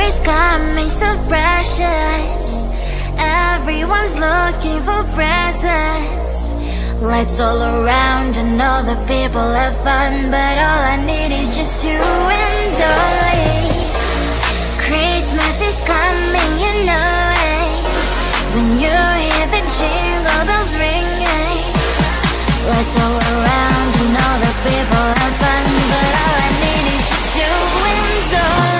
is coming so precious. Everyone's looking for presents. Lights all around and all the people have fun, but all I need is just you and I. Christmas is coming, you know it. When you hear the jingle bells ringing, lights all around and all the people have fun, but all I need is just you and I.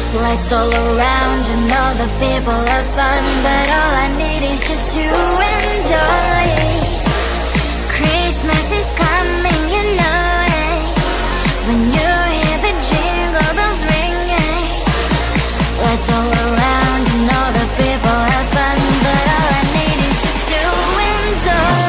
Lights all around and all the people have fun, but all I need is just you and I. Christmas is coming, you know it. When you hear the jingle bells ringing, lights all around and all the people have fun, but all I need is just you and I.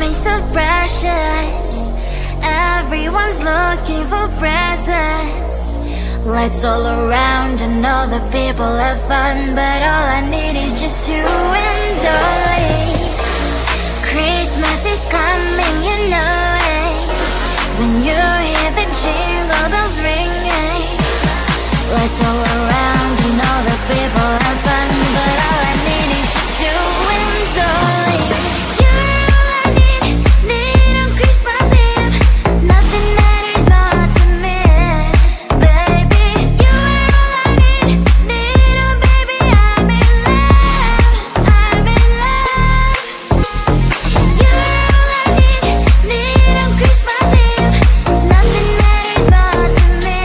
coming so precious. Everyone's looking for presents. Lights all around and all the people have fun, but all I need is just you and only. Christmas is coming, you know it. When you hear the jingle bells ringing, lights all around and all the people have fun, but all I need is just you and only. You're all I need on Christmas Eve. Nothing matters more to me, baby. You are all I need, oh baby, I'm in love, I'm in love. You're all I need on Christmas Eve. Nothing matters more to me,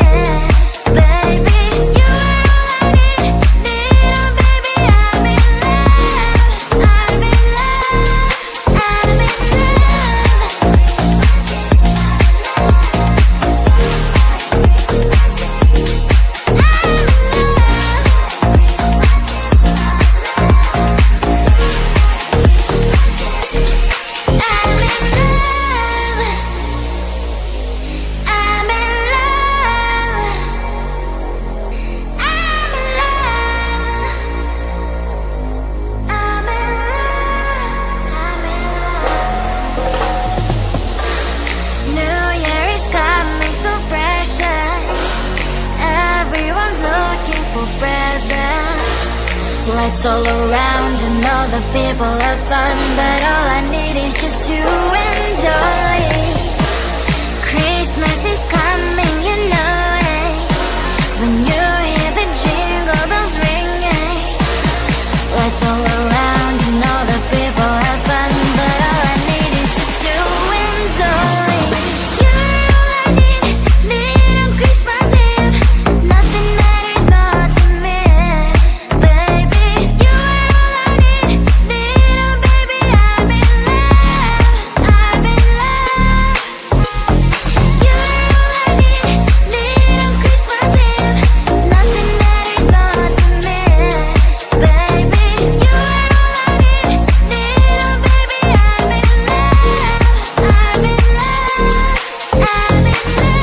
baby. You are all I need, oh baby, I'm in love, I'm in love, I'm in love. New Year is coming so precious. Everyone's looking for presents. Lights all around and all the people have fun, but all I need is just you and only. Christmas is coming, you know it. When you hear the jingle bells ringing, lights all around and all the people have fun, but all I need is just you and only. You're all I need on Christmas Eve. Nothing matters more to me, baby. You are all I need, oh baby, I'm in love, I'm in love. You're all I need on Christmas Eve. Nothing matters more to me, baby. You are all I need, oh baby, I'm in love, I'm in love, I'm in love.